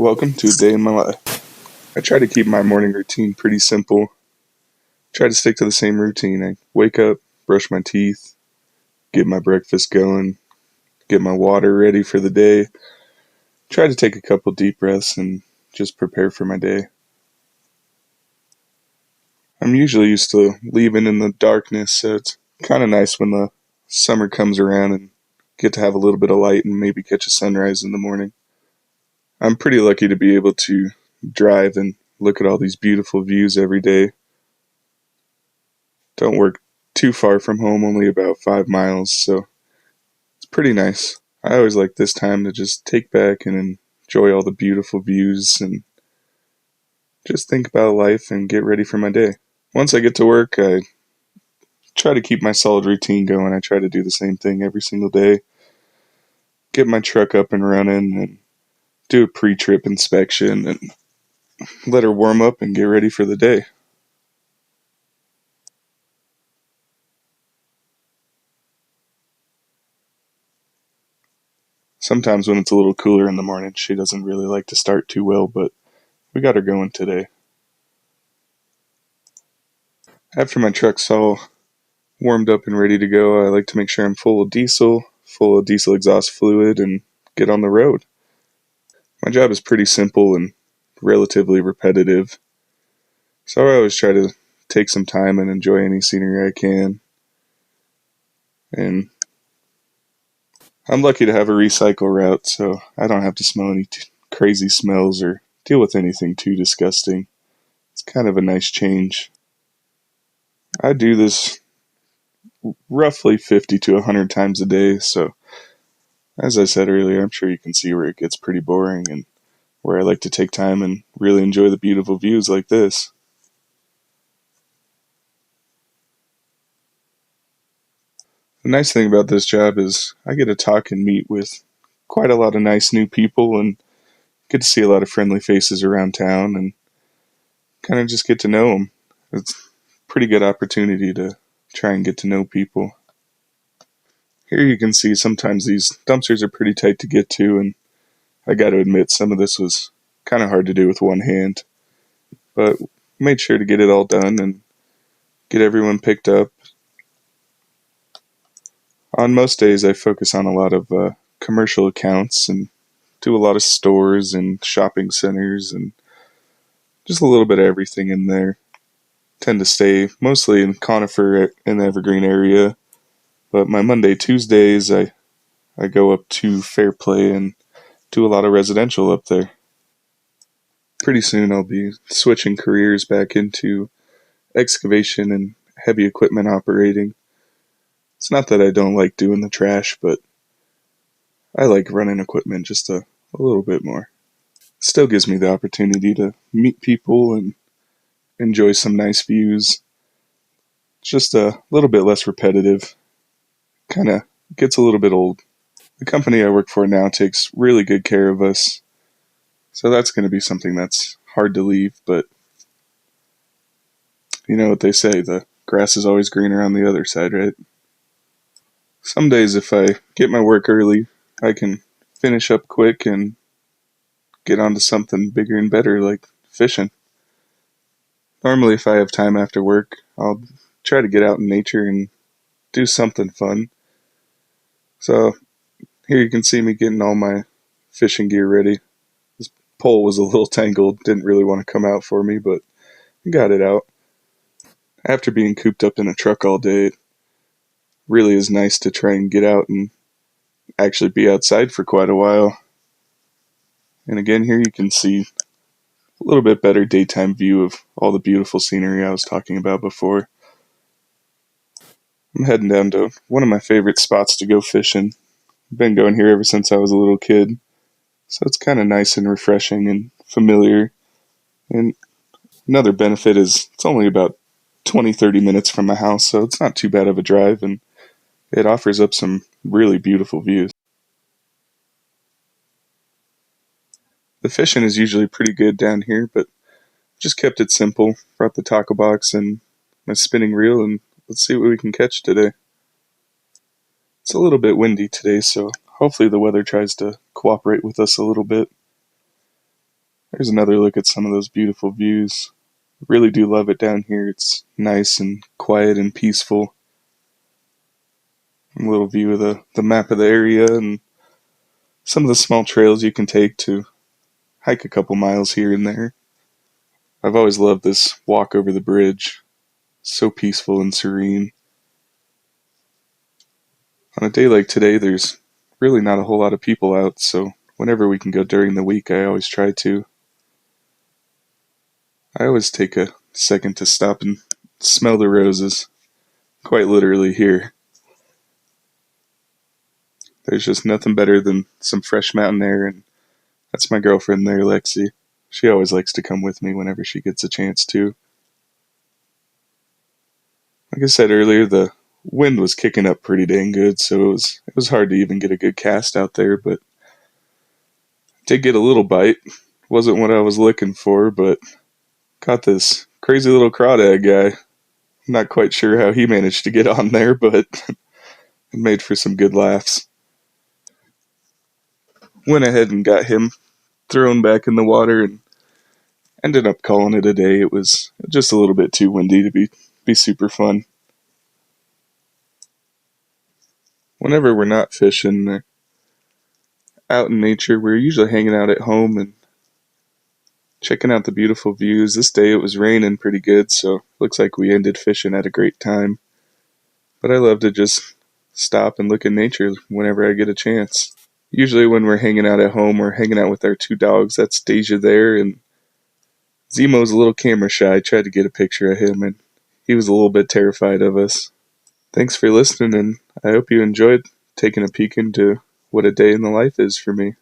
Welcome to a day in my life. I try to keep my morning routine pretty simple. Try to stick to the same routine. I wake up, brush my teeth, get my breakfast going, get my water ready for the day. Try to take a couple deep breaths and just prepare for my day. I'm usually used to leaving in the darkness, so it's kind of nice when the summer comes around and get to have a little bit of light and maybe catch a sunrise in the morning. I'm pretty lucky to be able to drive and look at all these beautiful views every day. Don't work too far from home, only about 5 miles, so it's pretty nice. I always like this time to just take back and enjoy all the beautiful views and just think about life and get ready for my day. Once I get to work, I try to keep my solid routine going. I try to do the same thing every single day. Get my truck up and running and do a pre-trip inspection and let her warm up and get ready for the day. Sometimes when it's a little cooler in the morning, she doesn't really like to start too well, but we got her going today. After my truck's all warmed up and ready to go, I like to make sure I'm full of diesel exhaust fluid, and get on the road. My job is pretty simple and relatively repetitive, so I always try to take some time and enjoy any scenery I can. And I'm lucky to have a recycle route, so I don't have to smell any crazy smells or deal with anything too disgusting. It's kind of a nice change. I do this roughly 50 to 100 times a day, so as I said earlier, I'm sure you can see where it gets pretty boring and where I like to take time and really enjoy the beautiful views like this. The nice thing about this job is I get to talk and meet with quite a lot of nice new people and get to see a lot of friendly faces around town and kind of just get to know them. It's a pretty good opportunity to try and get to know people. Here you can see sometimes these dumpsters are pretty tight to get to, and I got to admit some of this was kind of hard to do with one hand, but made sure to get it all done and get everyone picked up. On most days, I focus on a lot of commercial accounts and do a lot of stores and shopping centers and just a little bit of everything in there. Tend to stay mostly in Conifer and the Evergreen area, but my Monday, Tuesdays, I go up to Fairplay and do a lot of residential up there. Pretty soon I'll be switching careers back into excavation and heavy equipment operating. It's not that I don't like doing the trash, but I like running equipment just a little bit more. Still gives me the opportunity to meet people and enjoy some nice views. It's just a little bit less repetitive. Kind of gets a little bit old. The company I work for now takes really good care of us, so that's going to be something that's hard to leave, but you know what they say, the grass is always greener on the other side, right? Some days, if I get my work early, I can finish up quick and get onto something bigger and better like fishing. Normally, if I have time after work, I'll try to get out in nature and do something fun. So, here you can see me getting all my fishing gear ready. This pole was a little tangled, didn't really want to come out for me, but I got it out. After being cooped up in a truck all day, it really is nice to try and get out and actually be outside for quite a while. And again, here you can see a little bit better daytime view of all the beautiful scenery I was talking about before. I'm heading down to one of my favorite spots to go fishing. I've been going here ever since I was a little kid, so it's kind of nice and refreshing and familiar. And another benefit is it's only about 20-30 minutes from my house, so it's not too bad of a drive, and it offers up some really beautiful views. The fishing is usually pretty good down here, but just kept it simple. Brought the tackle box and my spinning reel, and let's see what we can catch today. It's a little bit windy today, so hopefully the weather tries to cooperate with us a little bit. There's another look at some of those beautiful views. Really do love it down here. It's nice and quiet and peaceful. A little view of the map of the area and some of the small trails you can take to hike a couple miles here and there. I've always loved this walk over the bridge. So peaceful and serene. On a day like today, there's really not a whole lot of people out, so whenever we can go during the week, I always try to. I always take a second to stop and smell the roses, quite literally here. There's just nothing better than some fresh mountain air, and that's my girlfriend there, Lexi. She always likes to come with me whenever she gets a chance to. Like I said earlier, the wind was kicking up pretty dang good, so it was hard to even get a good cast out there, but did get a little bite. Wasn't what I was looking for, but caught this crazy little crawdad guy. Not quite sure how he managed to get on there, but it made for some good laughs. Went ahead and got him thrown back in the water and ended up calling it a day. It was just a little bit too windy to be super fun. Whenever we're not fishing or out in nature, we're usually hanging out at home and checking out the beautiful views. This day it was raining pretty good, so looks like we ended fishing at a great time. But I love to just stop and look at nature whenever I get a chance. Usually when we're hanging out at home, we're hanging out with our two dogs. That's Deja there, and Zemo's a little camera shy. I tried to get a picture of him, and he was a little bit terrified of us. Thanks for listening, and I hope you enjoyed taking a peek into what a day in the life is for me.